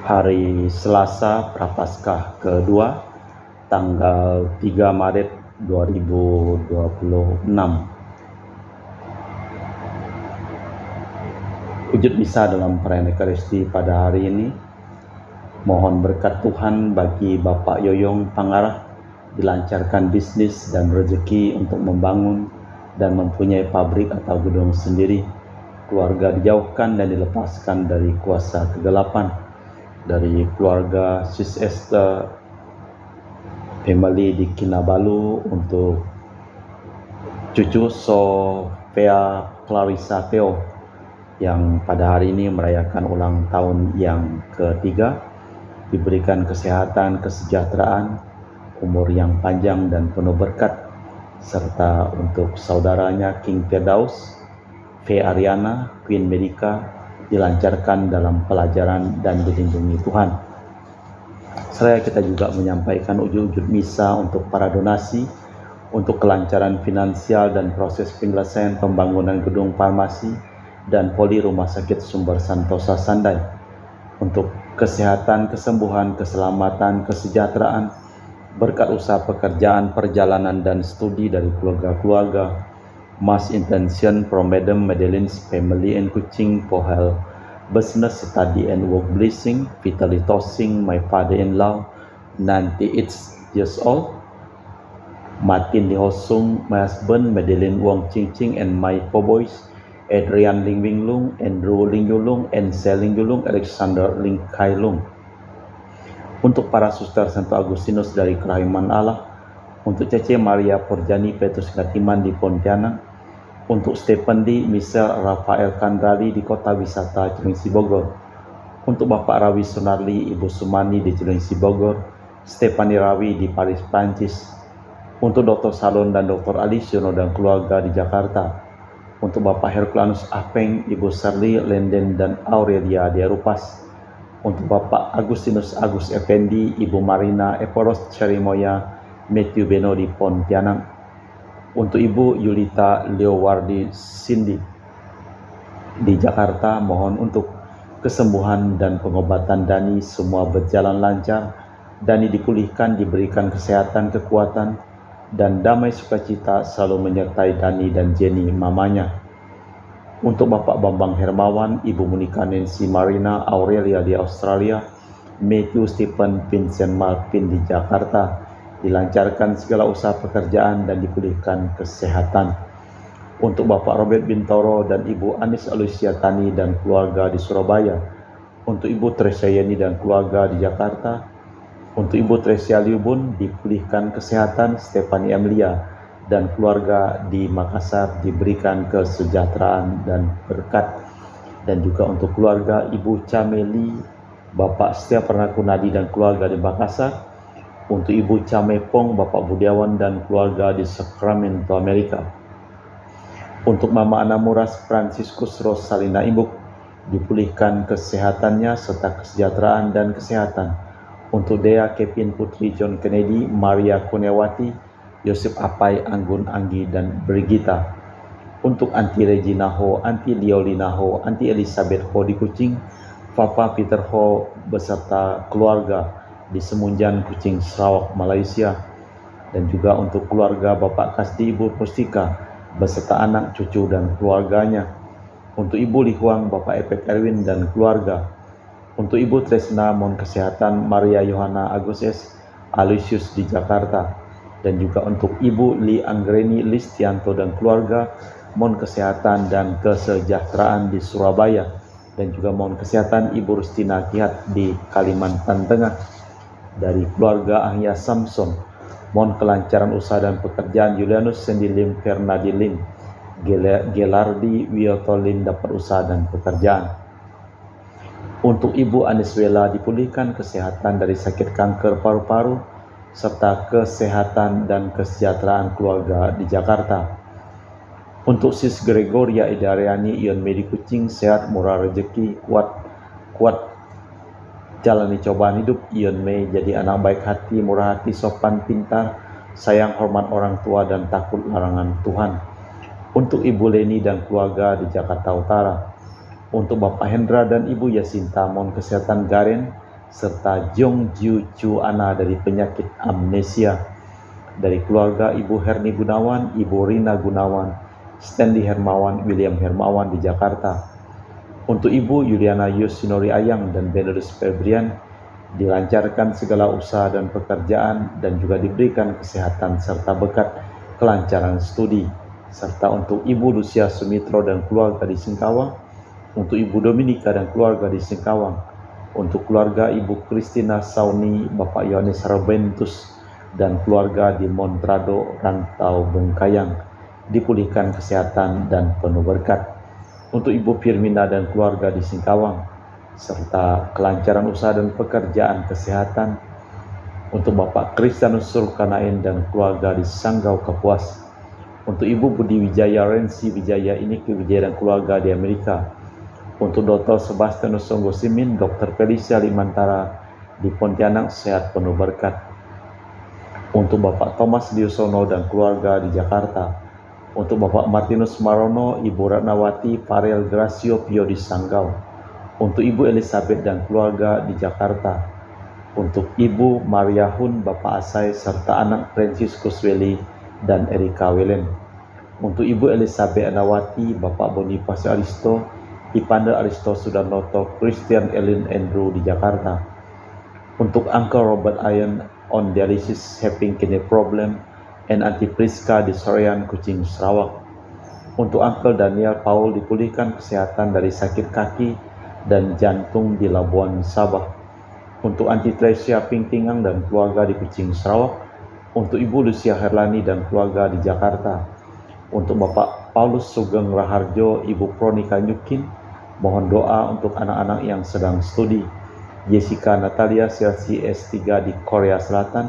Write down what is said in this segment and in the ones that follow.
hari Selasa Prapaskah kedua, tanggal 3 Maret 2026. Wujud misa dalam perayaan Ekaristi pada hari ini. Mohon berkat Tuhan bagi Bapak Yoyong Pangarah, dilancarkan bisnis dan rezeki untuk membangun dan mempunyai pabrik atau gedung sendiri. Keluarga dijauhkan dan dilepaskan dari kuasa kegelapan. Dari keluarga Sis Esther family di Kinabalu untuk cucu Sofia Clarissa Theo yang pada hari ini merayakan ulang tahun yang ketiga, diberikan kesehatan, kesejahteraan, umur yang panjang dan penuh berkat, serta untuk saudaranya King Firdaus, V. Ariana, Queen Medica, dilancarkan dalam pelajaran dan dilindungi Tuhan. Seraya kita juga menyampaikan ujud-ujud misa untuk para donasi, untuk kelancaran finansial dan proses penyelesaian pembangunan gedung farmasi dan poli Rumah Sakit Sumber Santosa Sandai, untuk kesehatan, kesembuhan, keselamatan, kesejahteraan, berkat usaha pekerjaan, perjalanan, dan studi dari keluarga-keluarga. Mass intention from Madam Madeline's family and Kuching for her business, study and work blessing, vitally tossing my father-in-law, 98 years old. Martin Lee Hosung, my husband, Madeline Wong Ching Ching, and my four boys, Adrian Ling Wing Lung, Andrew Ling Yulung, and Seling Yulung, Alexander Ling Kai Lung. Untuk para suster Santo Agustinus dari Kerahiman Allah, untuk Cece Maria Porjani Petrus Gatiman di Pontianak, untuk Stephen Di Michelle Rafael Kandrali di Kota Wisata Cilengsi Bogor, untuk Bapak Rawi Sunarli, Ibu Sumani di Cilengsi Bogor, Stefani Rawi di Paris, Prancis, untuk Dr. Salon dan Dr. Alisiono dan keluarga di Jakarta, untuk Bapak Herculanus Apeng, Ibu Serli Lenden dan Aurelia di Arupas, untuk Bapak Agustinus Agus Effendi, Ibu Marina Eporos Cherimoya, Matthew Beno di Pontianak, untuk Ibu Yulita Leowardi Cindy di Jakarta. Mohon untuk kesembuhan dan pengobatan Dani semua berjalan lancar, Dani dipulihkan, diberikan kesehatan, kekuatan, dan damai sukacita selalu menyertai Dani dan Jenny mamanya. Untuk Bapak Bambang Hermawan, Ibu Monica Nancy Marina Aurelia di Australia, Matthew Stephen Vincent Marvin di Jakarta, dilancarkan segala usaha pekerjaan dan dipulihkan kesehatan. Untuk Bapak Robert Bintoro dan Ibu Anis Alusia Tani dan keluarga di Surabaya, untuk Ibu Tresia Yeni dan keluarga di Jakarta, untuk Ibu Tresia Liubun dipulihkan kesehatan, Stefani Amelia dan keluarga di Makassar diberikan kesejahteraan dan berkat, dan juga untuk keluarga Ibu Cameli, Bapak Setia Pernakunadi dan keluarga di Makassar, untuk Ibu Camepong, Bapak Budiawan dan keluarga di Sacramento, Amerika. Untuk Mama Anamuras Franciscus Rosalina Imbuk, dipulihkan kesehatannya serta kesejahteraan dan kesehatan. Untuk Dea Kevin Putri John Kennedy, Maria Kurniawati, Yosef Apai Anggun Anggi dan Brigita. Untuk Anti Regina Ho, Anti Liolina Ho, Anti Elizabeth Ho di Kuching, Papa Peter Ho beserta keluarga di Semunjan, Kuching, Sarawak, Malaysia, dan juga untuk keluarga Bapak Kasdi Ibu Pustika beserta anak, cucu, dan keluarganya. Untuk Ibu Lihuang, Bapak Epek Erwin dan keluarga. Untuk Ibu Tresna, mohon kesehatan, Maria Yohana Agus Aloysius di Jakarta, dan juga untuk Ibu Li Anggreni Listianto dan keluarga, mohon kesehatan dan kesejahteraan di Surabaya, dan juga mohon kesehatan Ibu Rustina Kihat di Kalimantan Tengah. Dari keluarga Ahya Samson, mohon kelancaran usaha dan pekerjaan Julianus Sendilim Fernadilim, Gelardi Wiotolin dapat usaha dan pekerjaan. Untuk Ibu Aniswela dipulihkan kesehatan dari sakit kanker paru-paru, serta kesehatan dan kesejahteraan keluarga di Jakarta. Untuk Sis Gregoria Idariani Ion Medi Kuching, sehat, murah rezeki, kuat jalani cobaan hidup. Ion Mei jadi anak baik hati, murah hati, sopan, pintar, sayang, hormat orang tua, dan takut larangan Tuhan. Untuk Ibu Leni dan keluarga di Jakarta Utara. Untuk Bapak Hendra dan Ibu Yasinta, mohon kesehatan Garen, serta Jong Jiu Chu Ana dari penyakit amnesia. Dari keluarga Ibu Herni Gunawan, Ibu Rina Gunawan, Stanley Hermawan, William Hermawan di Jakarta. Untuk Ibu Yuliana Yosinori Ayang dan Benedus Febrian, dilancarkan segala usaha dan pekerjaan dan juga diberikan kesehatan serta berkat kelancaran studi. Serta untuk Ibu Lucia Sumitro dan keluarga di Singkawang, untuk Ibu Dominika dan keluarga di Singkawang, untuk keluarga Ibu Christina Sauni, Bapak Yohanes Robentus dan keluarga di Montrado, Rantau Bengkayang, dipulihkan kesehatan dan penuh berkat. Untuk Ibu Firmina dan keluarga di Singkawang, serta kelancaran usaha dan pekerjaan kesehatan. Untuk Bapak Kristianus Sulkanain dan keluarga di Sanggau Kapuas. Untuk Ibu Budi Wijaya Rensi Wijaya Iniki Wijaya dan keluarga di Amerika. Untuk Dr. Sebastianus Songgo Simin, Dr. Felicia Limantara di Pontianak, sehat penuh berkat. Untuk Bapak Thomas Diosono dan keluarga di Jakarta. Untuk Bapak Martinus Marono, Ibu Ratnawati, Farel Gracio Pio di Sanggau. Untuk Ibu Elizabeth dan keluarga di Jakarta. Untuk Ibu Maria Hun, Bapak Asai, serta anak Franciscus Welly dan Erika Welen. Untuk Ibu Elizabeth Anawati, Bapak Boniface Aristo, Ipanda Aristo Sudarnoto, Christian Elin Andrew di Jakarta. Untuk Uncle Robert Ian on dialysis having kidney problem, and Auntie Priska di Sorean, Kucing, Sarawak. Untuk Uncle Daniel Paul dipulihkan kesehatan dari sakit kaki dan jantung di Labuan Sabah. Untuk Auntie Tresia Pingtingang dan keluarga di Kucing, Sarawak. Untuk Ibu Lucia Herlani dan keluarga di Jakarta. Untuk Bapak Paulus Sugeng Raharjo, Ibu Pronika Nyukin, mohon doa untuk anak-anak yang sedang studi. Jessica Natalia Chelsea S3 di Korea Selatan,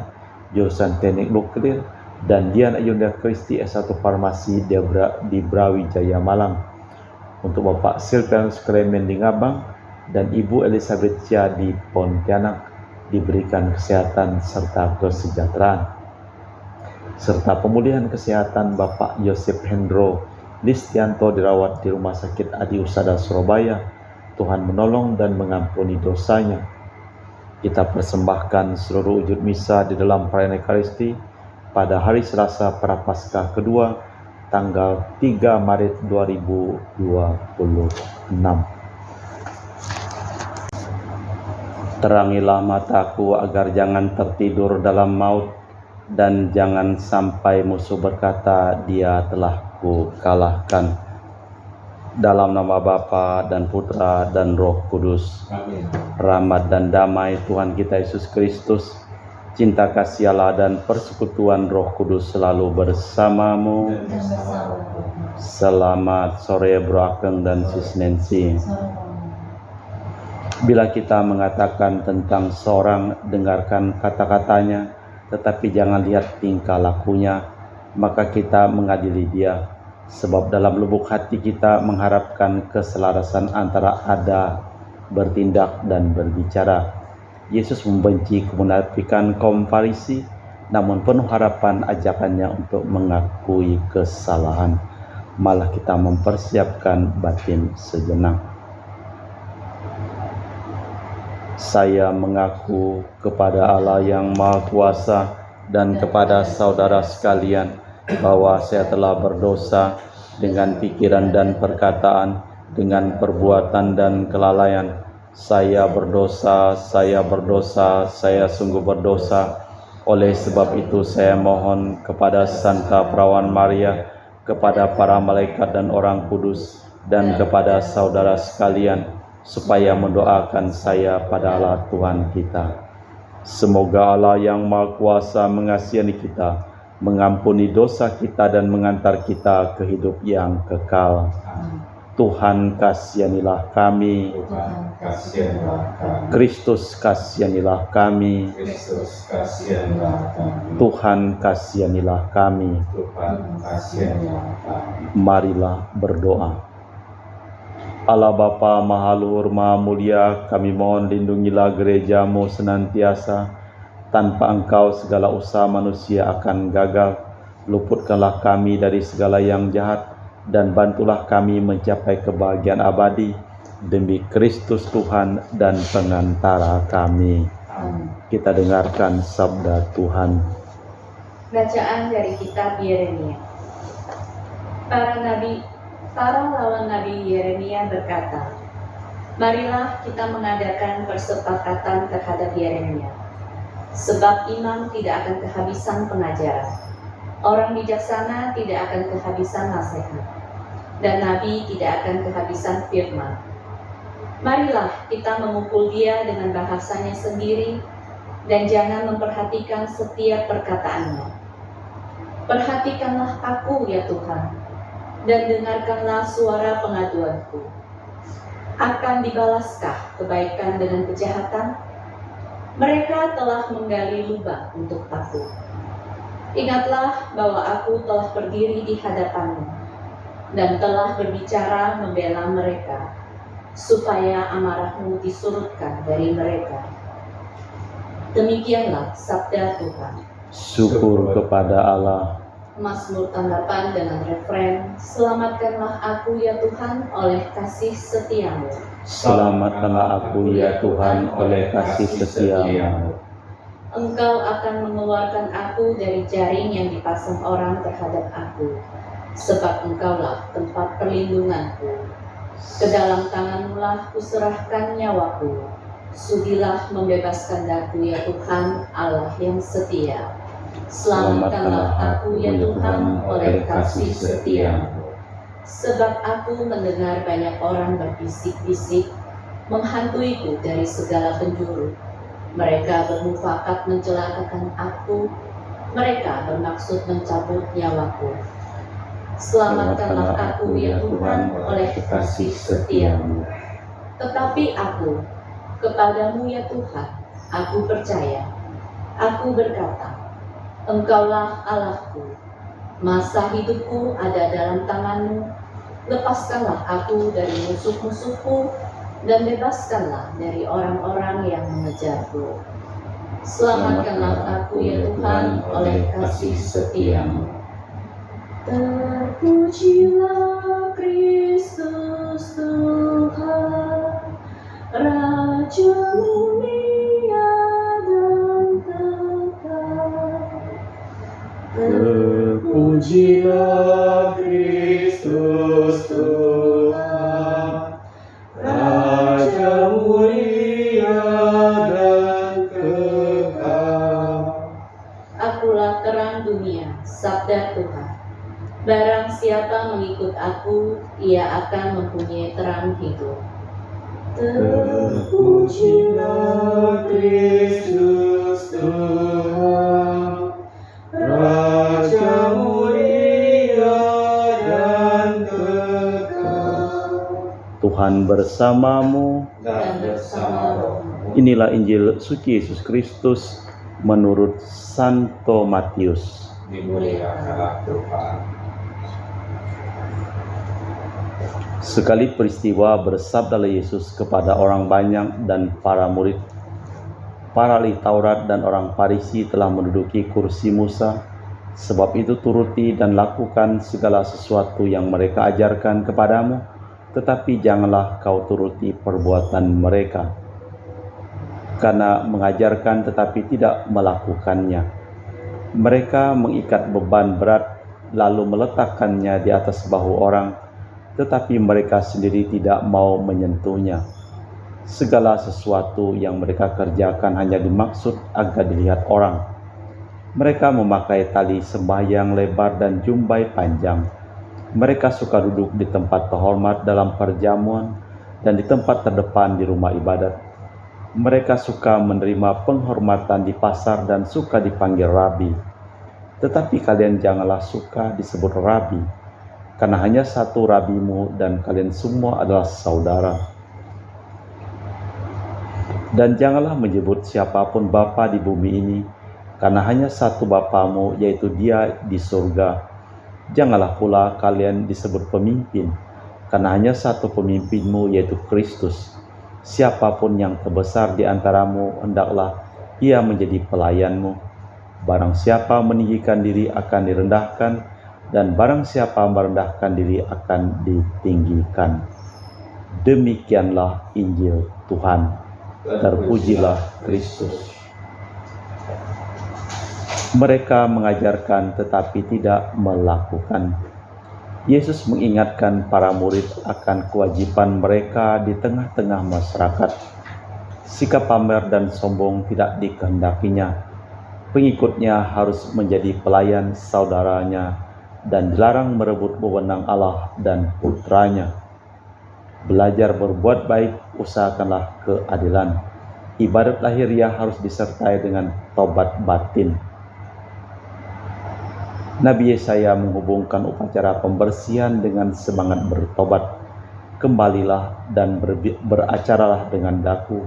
jurusan Teknik Nuklir, dan Dian Ayunda Kristi S1 Farmasi di Brawijaya Malang. Untuk Bapak Silvanus Klemen di Ngabang dan Ibu Elizabeth Chia di Pontianak, diberikan kesehatan serta kesejahteraan. Serta pemulihan kesehatan Bapak Yosef Hendro Listianto dirawat di Rumah Sakit Adi Usada Surabaya. Tuhan menolong dan mengampuni dosanya. Kita persembahkan seluruh wujud misa di dalam perayaan Ekaristi pada hari Selasa Prapaskah kedua, tanggal 3 Maret 2026. Terangilah mataku agar jangan tertidur dalam maut, dan jangan sampai musuh berkata, dia telah kukalahkan. Dalam nama Bapa dan Putra dan Roh Kudus. Amin. Rahmat dan damai Tuhan kita Yesus Kristus, cinta kasih Allah dan persekutuan Roh Kudus selalu bersamamu. Selamat sore Bro Akeng dan Sis Nancy. Bila kita mengatakan tentang seorang, dengarkan kata-katanya, tetapi jangan lihat tingkah lakunya, maka kita mengadili dia. Sebab dalam lubuk hati kita mengharapkan keselarasan antara ada, bertindak, dan berbicara. Yesus membenci kemunafikan kaum Farisi, namun penuh harapan ajakannya untuk mengakui kesalahan. Malah kita mempersiapkan batin sejenak. Saya mengaku kepada Allah yang Maha Kuasa dan kepada saudara sekalian bahwa saya telah berdosa dengan pikiran dan perkataan, dengan perbuatan dan kelalaian. Saya berdosa, saya sungguh berdosa. Oleh sebab itu saya mohon kepada Santa Perawan Maria, kepada para malaikat dan orang kudus, dan kepada saudara sekalian, supaya mendoakan saya pada Allah Tuhan kita. Semoga Allah yang Maha Kuasa mengasihani kita, mengampuni dosa kita dan mengantar kita ke hidup yang kekal. Tuhan kasihanilah kami. Kristus kasihanilah kami. Tuhan kasihanilah kami. Marilah berdoa. Allah Bapa Maha Luhur Maha Mulia, kami mohon lindungilah gerejamu senantiasa. Tanpa Engkau segala usaha manusia akan gagal. Luputkanlah kami dari segala yang jahat, dan bantulah kami mencapai kebahagiaan abadi demi Kristus Tuhan dan pengantara kami. Amin. Kita dengarkan sabda Tuhan. Bacaan dari kitab Yeremia. Para lawan Nabi Yeremia berkata, "Marilah kita mengadakan persepakatan terhadap Yeremia, sebab imam tidak akan kehabisan pengajaran, orang bijaksana tidak akan kehabisan nasihat, dan nabi tidak akan kehabisan firman. Marilah kita memukul dia dengan bahasanya sendiri, dan jangan memperhatikan setiap perkataannya. Perhatikanlah aku, ya Tuhan, dan dengarkanlah suara pengaduanku. Akan dibalaskah kebaikan dengan kejahatan? Mereka telah menggali lubang untuk aku. Ingatlah bahwa aku telah berdiri di hadapanmu, dan telah berbicara membela mereka, supaya amarahmu disurutkan dari mereka." Demikianlah sabda Tuhan. Syukur kepada Allah. Mazmur tanggapan dengan refren, "Selamatkanlah aku ya Tuhan oleh kasih setiamu." Selamatkanlah aku ya Tuhan oleh kasih setiamu. Engkau akan mengeluarkan aku dari jaring yang dipasang orang terhadap aku, sebab Engkaulah tempat perlindunganku. Ke dalam tangan-Mu-lah kuserahkan nyawaku. Sudilah membebaskan daku ya Tuhan, Allah yang setia. Selamatkanlah aku ya Tuhan oleh kasih setiamu. Sebab aku mendengar banyak orang berbisik-bisik, menghantuiku dari segala penjuru. Mereka bermufakat mencelakakan aku, mereka bermaksud mencabut nyawaku. Selamatkanlah aku ya Tuhan oleh kasih setiamu. Tetapi aku, kepadamu ya Tuhan, aku percaya. Aku berkata, Engkaulah Allahku. Masa hidupku ada dalam tangan-Mu. Lepaskanlah aku dari musuh-musuhku, dan bebaskanlah dari orang-orang yang mengejarku. Selamatkanlah aku ya Tuhan oleh kasih setiamu. Terpujilah Kristus Tuhan, Raja mulia dan kekal. Terpujilah Kristus Tuhan, Raja mulia dan kekal. Akulah terang dunia, sabda Tuhan. Barang siapa mengikut aku, ia akan mempunyai terang hidup. Terpujilah Kristus Tuhan, Raja mulia dan kekal. Tuhan bersamamu. Dan bersama rohmu. Inilah Injil suci Yesus Kristus menurut Santo Matius. Dimuliakanlah Tuhan. Sekali peristiwa bersabdalah Yesus kepada orang banyak dan para murid, "Para ahli Taurat dan orang Farisi telah menduduki kursi Musa, sebab itu turuti dan lakukan segala sesuatu yang mereka ajarkan kepadamu, tetapi janganlah kau turuti perbuatan mereka, karena mengajarkan tetapi tidak melakukannya. Mereka mengikat beban berat lalu meletakkannya di atas bahu orang, tetapi mereka sendiri tidak mau menyentuhnya. Segala sesuatu yang mereka kerjakan hanya dimaksud agar dilihat orang. Mereka memakai tali sembahyang lebar dan jumbai panjang. Mereka suka duduk di tempat terhormat dalam perjamuan dan di tempat terdepan di rumah ibadat. Mereka suka menerima penghormatan di pasar dan suka dipanggil rabi. Tetapi kalian janganlah suka disebut rabi, karena hanya satu rabimu dan kalian semua adalah saudara. Dan janganlah menyebut siapapun bapa di bumi ini, karena hanya satu Bapamu, yaitu Dia di surga. Janganlah pula kalian disebut pemimpin, karena hanya satu pemimpinmu, yaitu Kristus. Siapapun yang terbesar di antaramu, hendaklah ia menjadi pelayanmu. Barang siapa meninggikan diri akan direndahkan, dan barang siapa merendahkan diri akan ditinggikan." Demikianlah Injil Tuhan. Terpujilah Kristus. Mereka mengajarkan tetapi tidak melakukan. Yesus mengingatkan para murid akan kewajiban mereka di tengah-tengah masyarakat. Sikap pamer dan sombong tidak dikehendakinya. Pengikutnya harus menjadi pelayan saudaranya dan dilarang merebut wewenang Allah dan putranya. Belajar berbuat baik, usahakanlah keadilan. Ibadat lahiriah harus disertai dengan tobat batin. Nabi Yesaya menghubungkan upacara pembersihan dengan semangat bertobat. Kembalilah dan beracaralah dengan daku.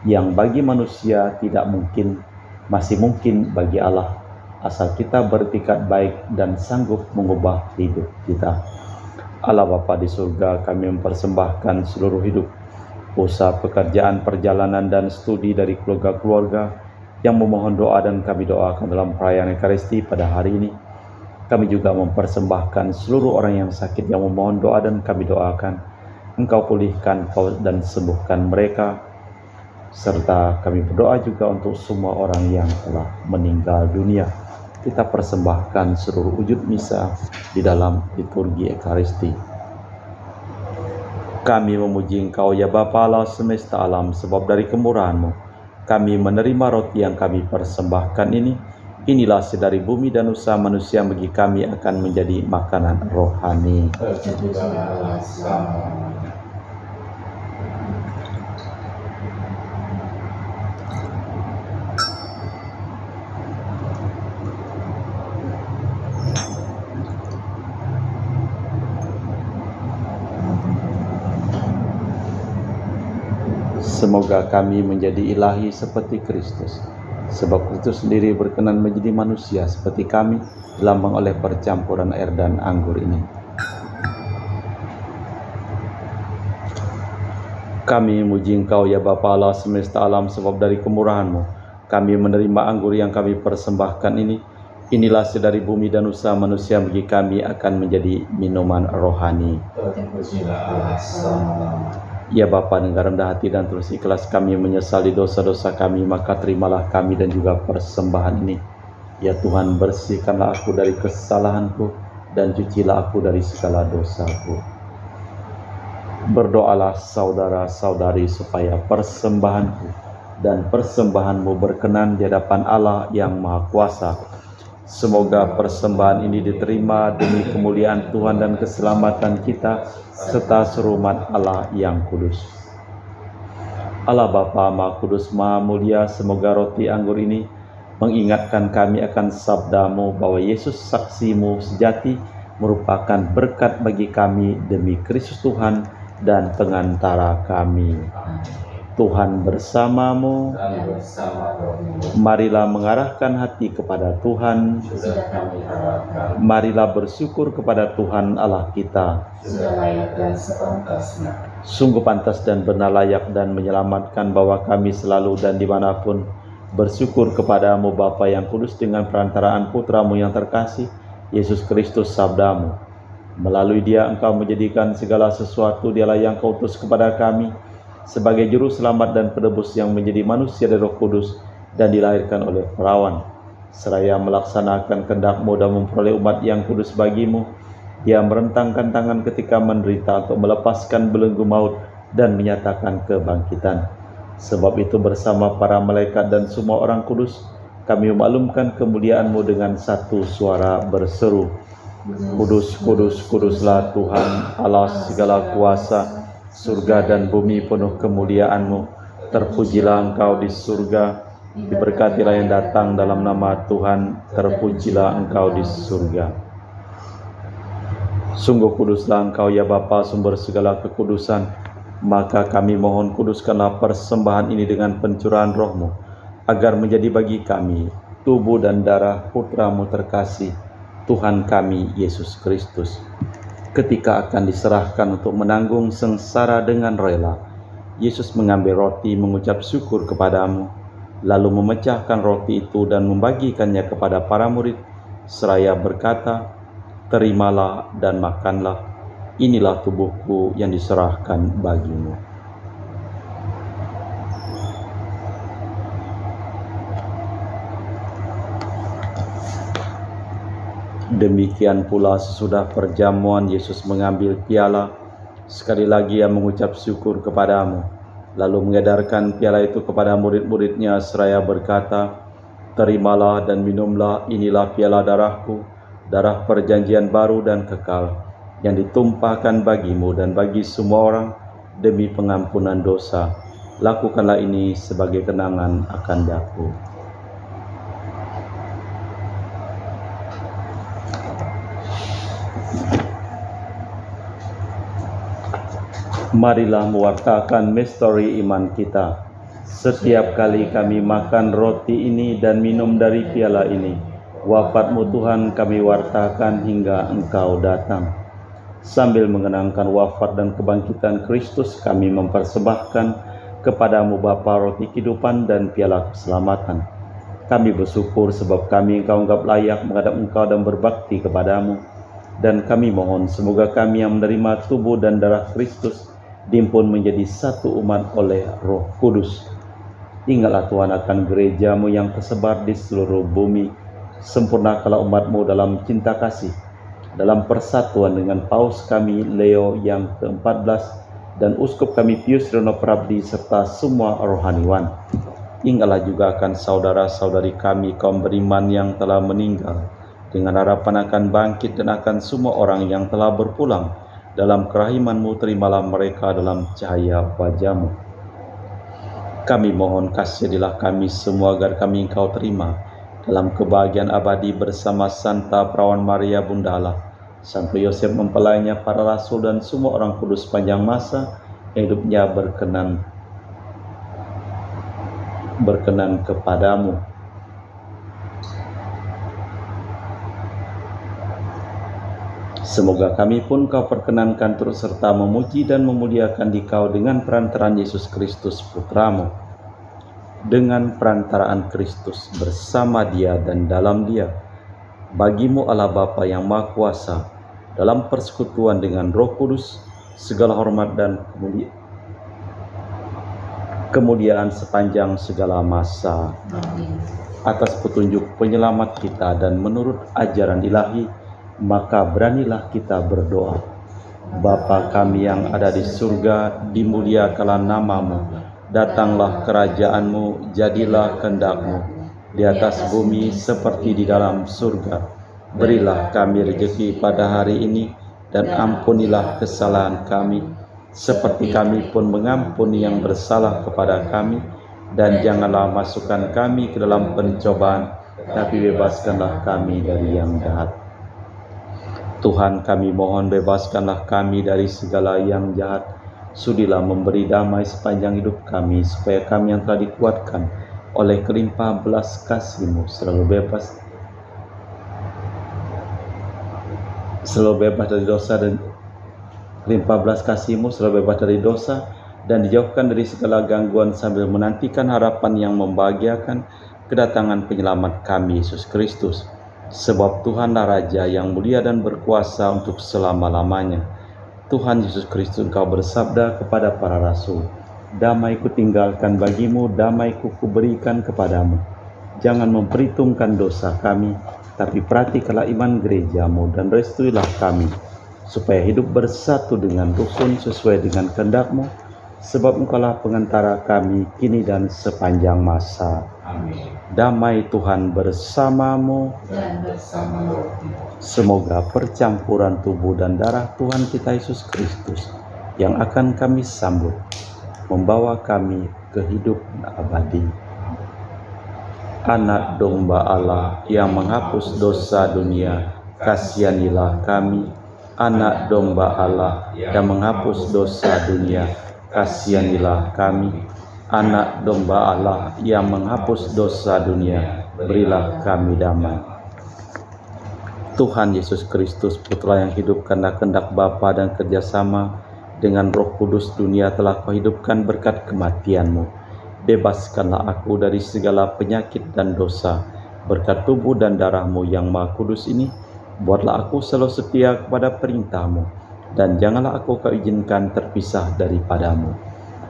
Yang bagi manusia tidak mungkin, masih mungkin bagi Allah, asal kita bertikad baik dan sanggup mengubah hidup kita. Allah Bapa di surga, kami mempersembahkan seluruh hidup, usaha, pekerjaan, perjalanan, dan studi dari keluarga-keluarga yang memohon doa dan kami doakan dalam perayaan Ekaristi pada hari ini. Kami juga mempersembahkan seluruh orang yang sakit yang memohon doa dan kami doakan. Engkau pulihkan dan sembuhkan mereka. Serta kami berdoa juga untuk semua orang yang telah meninggal dunia. Kita persembahkan seluruh wujud misa di dalam liturgi Ekaristi. Kami memuji Engkau ya Bapa Allah semesta alam, sebab dari kemurahan-Mu kami menerima roti yang kami persembahkan ini. Inilah sedari bumi dan usaha manusia bagi kami akan menjadi makanan rohani. Terpujilah selama-lamanya. Semoga kami menjadi ilahi seperti Kristus, sebab Kristus sendiri berkenan menjadi manusia seperti kami, dilambang oleh percampuran air dan anggur ini. Kami memuji Engkau ya Bapa Allah semesta alam, sebab dari kemurahan-Mu kami menerima anggur yang kami persembahkan ini. Inilah sedari bumi dan usaha manusia bagi kami akan menjadi minuman rohani. Terpujilah Allah selama-lamanya. Ya Bapa, dengan rendah hati dan terus ikhlas kami menyesali dosa-dosa kami, maka terimalah kami dan juga persembahan ini. Ya Tuhan, bersihkanlah aku dari kesalahanku dan cucilah aku dari segala dosaku. Berdoalah saudara-saudari supaya persembahanku dan persembahanmu berkenan di hadapan Allah yang Maha Kuasa. Semoga persembahan ini diterima demi kemuliaan Tuhan dan keselamatan kita, serta serumat Allah yang kudus. Allah Bapa Maha Kudus Maha Mulia, semoga roti anggur ini mengingatkan kami akan sabda-Mu bahwa Yesus saksi-Mu sejati merupakan berkat bagi kami demi Kristus Tuhan dan pengantara kami. Tuhan bersamamu. Dan bersama rohmu. Marilah mengarahkan hati kepada Tuhan. Sudah kami harapkan. Marilah bersyukur kepada Tuhan Allah kita. Sudah layak dan sepantasnya. Sungguh pantas dan benar, layak dan menyelamatkan bahwa kami selalu dan dimanapun bersyukur kepadamu Bapa yang kudus dengan perantaraan Putramu yang terkasih, Yesus Kristus sabda-Mu. Melalui Dia Engkau menjadikan segala sesuatu. Dialah yang Kau utus kepada kami sebagai juru selamat dan penebus yang menjadi manusia dari Roh Kudus dan dilahirkan oleh perawan. Seraya melaksanakan kehendak-Mu dan memperoleh umat yang kudus bagi-Mu, Dia merentangkan tangan ketika menderita untuk melepaskan belenggu maut dan menyatakan kebangkitan. Sebab itu bersama para malaikat dan semua orang kudus, kami memaklumkan kemuliaan-Mu dengan satu suara berseru, Kudus, kudus, kuduslah Tuhan Allah segala kuasa. Surga dan bumi penuh kemuliaan-Mu. Terpujilah Engkau di surga, diberkatilah yang datang dalam nama Tuhan. Terpujilah Engkau di surga. Sungguh kuduslah Engkau ya Bapa, sumber segala kekudusan. Maka kami mohon, kuduskanlah persembahan ini dengan pencurahan Roh-Mu, agar menjadi bagi kami tubuh dan darah Putra-Mu terkasih, Tuhan kami Yesus Kristus. Ketika akan diserahkan untuk menanggung sengsara dengan rela, Yesus mengambil roti, mengucap syukur kepadamu, lalu memecahkan roti itu dan membagikannya kepada para murid, seraya berkata, "Terimalah dan makanlah. Inilah tubuhku yang diserahkan bagimu. Demikian pula sesudah perjamuan Yesus mengambil piala, sekali lagi ia mengucap syukur kepadamu, lalu mengedarkan piala itu kepada murid-muridnya seraya berkata, "Terimalah dan minumlah, inilah piala darahku, darah perjanjian baru dan kekal, yang ditumpahkan bagimu dan bagi semua orang demi pengampunan dosa. Lakukanlah ini sebagai kenangan akan aku." Marilah mewartakan misteri iman kita. Setiap kali kami makan roti ini dan minum dari piala ini, wafat-Mu Tuhan kami wartakan hingga Engkau datang. Sambil mengenangkan wafat dan kebangkitan Kristus, kami mempersembahkan kepadamu Bapa roti kehidupan dan piala keselamatan. Kami bersyukur sebab kami Engkau anggap layak menghadap Engkau dan berbakti kepadamu. Dan kami mohon semoga kami yang menerima tubuh dan darah Kristus dihimpun menjadi satu umat oleh Roh Kudus. Ingatlah Tuhan akan gereja-Mu yang tersebar di seluruh bumi. Sempurnakanlah umat-Mu dalam cinta kasih, dalam persatuan dengan Paus kami Leo yang ke-14 dan Uskup kami Pius Reno Prabdi serta semua rohaniwan. Ingatlah juga akan saudara-saudari kami kaum beriman yang telah meninggal, dengan harapan akan bangkit, dan akan semua orang yang telah berpulang. Dalam kerahiman-Mu terimalah mereka dalam cahaya wajah-Mu. Kami mohon kasihanilah kami semua agar kami Engkau terima dalam kebahagiaan abadi bersama Santa Perawan Maria Bunda Allah, Santo Yosef mempelainya, para rasul dan semua orang kudus panjang masa hidupnya berkenan kepadamu. Semoga kami pun Kau perkenankan turut serta memuji dan memuliakan Dikau dengan perantaraan Yesus Kristus Putra-Mu. Dengan perantaraan Kristus, bersama Dia dan dalam Dia, bagi-Mu Allah Bapa yang Maha Kuasa, dalam persekutuan dengan Roh Kudus, segala hormat dan kemuliaan sepanjang segala masa. Amin. Atas petunjuk penyelamat kita dan menurut ajaran ilahi, maka beranilah kita berdoa. Bapa kami yang ada di surga, dimuliakanlah nama-Mu, datanglah kerajaan-Mu, jadilah kehendak-Mu di atas bumi seperti di dalam surga. Berilah kami rezeki pada hari ini, dan ampunilah kesalahan kami, seperti kami pun mengampuni yang bersalah kepada kami, dan janganlah masukkan kami ke dalam pencobaan, tapi bebaskanlah kami dari yang jahat. Tuhan, kami mohon bebaskanlah kami dari segala yang jahat. Sudilah memberi damai sepanjang hidup kami, supaya kami yang telah dikuatkan oleh kelimpahan belas kasih-Mu selalu bebas dari dosa, dan kelimpahan belas kasih-Mu selalu bebas dari dosa dan dijauhkan dari segala gangguan, sambil menantikan harapan yang membahagiakan kedatangan penyelamat kami Yesus Kristus. Sebab Tuhanlah Raja yang mulia dan berkuasa untuk selama-lamanya. Tuhan Yesus Kristus, Engkau bersabda kepada para rasul, "Damai kutinggalkan bagimu, damai kuberikan kepadamu. Jangan memperhitungkan dosa kami, tapi perhatikanlah iman gereja-Mu dan restuilah kami, supaya hidup bersatu dengan rukun sesuai dengan kehendak-Mu, sebab Engkaulah pengantara kami kini dan sepanjang masa." Amin. Damai Tuhan bersamamu. Dan bersama rohmu. Semoga percampuran tubuh dan darah Tuhan kita Yesus Kristus yang akan kami sambut membawa kami ke kehidupan abadi. Anak domba Allah yang menghapus dosa dunia, kasihanilah kami. Anak domba Allah yang menghapus dosa dunia, kasihanilah kami. Anak domba Allah yang menghapus dosa dunia, berilah kami damai. Tuhan Yesus Kristus, Putra yang hidupkanlah kehendak Bapa dan kerjasama dengan Roh Kudus, dunia telah Kau hidupkan berkat kematian-Mu. Bebaskanlah aku dari segala penyakit dan dosa. Berkat tubuh dan darah-Mu yang Maha Kudus ini, buatlah aku selalu setia kepada perintah-Mu, dan janganlah aku kau izinkan terpisah daripadamu.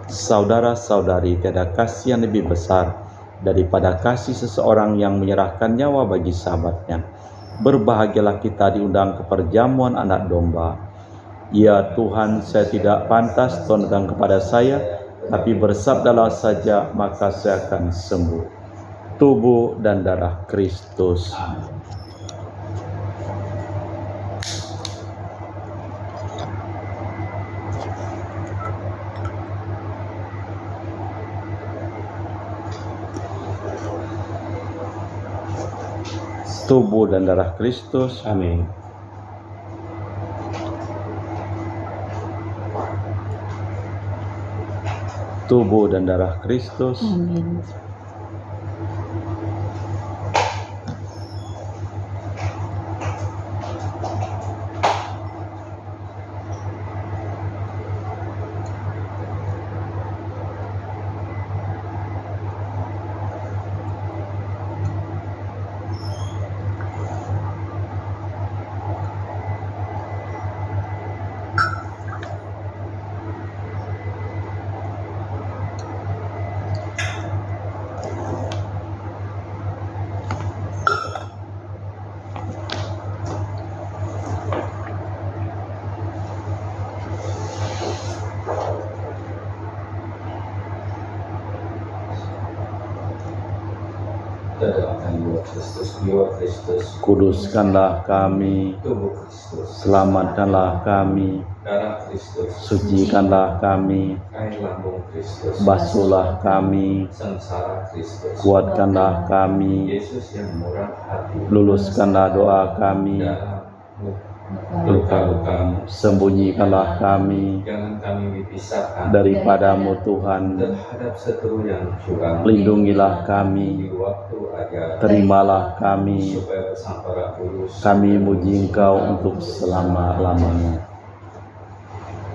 Saudara-saudari, tiada kasih yang lebih besar daripada kasih seseorang yang menyerahkan nyawa bagi sahabatnya. Berbahagialah kita diundang ke perjamuan anak domba. Ya Tuhan, saya tidak pantas Tuhan datang kepada saya, tapi bersabdalah saja maka saya akan sembuh. Tubuh dan darah Kristus. Tubuh dan darah Kristus. Amin. Tubuh dan darah Kristus. Amin. Terdoakan jiwa Kristus, jiwa Kristus, Kuduskanlah kami, tubuh Kristus, selamatkanlah kami, darah Kristus, sucikanlah kami, air lambung Kristus, basuhlah kami, sengsara Kristus, kuatkanlah kami, Yesus yang murah hati, luluskanlah doa kami, dalam luka-luka, sembunyikanlah kami jangan kami dipisahkan daripadamu Tuhan, terhadap seteru yang curang, lindungilah di kami, waktu ajar, terimalah kami, supaya bersama kudus, kami muji Engkau untuk selama-lamanya.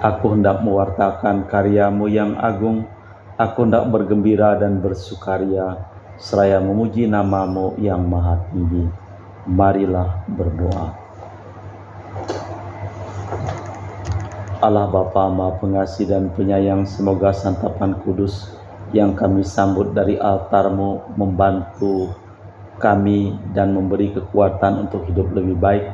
Aku hendak mewartakan karyamu yang agung, aku hendak bergembira dan bersukaria, seraya memuji namamu yang maha tinggi. Marilah berdoa. Allah Bapa Maha Pengasih dan Penyayang, semoga santapan kudus yang kami sambut dari altar-Mu membantu kami dan memberi kekuatan untuk hidup lebih baik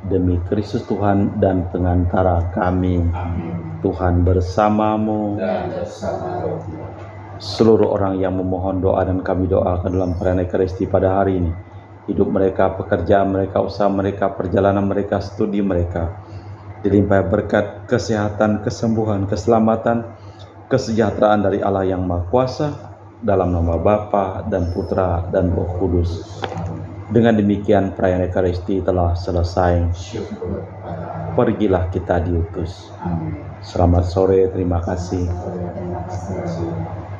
demi Kristus Tuhan dan pengantara kami. Amin. Tuhan bersamamu. Dan bersama rohmu. Seluruh orang yang memohon doa dan kami doakan dalam perayaan Ekaristi pada hari ini, hidup mereka, pekerjaan mereka, usaha mereka, perjalanan mereka, studi mereka, dilimpahi berkat, kesehatan, kesembuhan, keselamatan, kesejahteraan dari Allah yang Maha Kuasa, dalam nama Bapa dan Putra dan Roh Kudus. Dengan demikian perayaan Ekaristi telah selesai. Syukur kepada Allah. Pergilah kita diutus. Amin. Selamat sore, terima kasih. Terima kasih.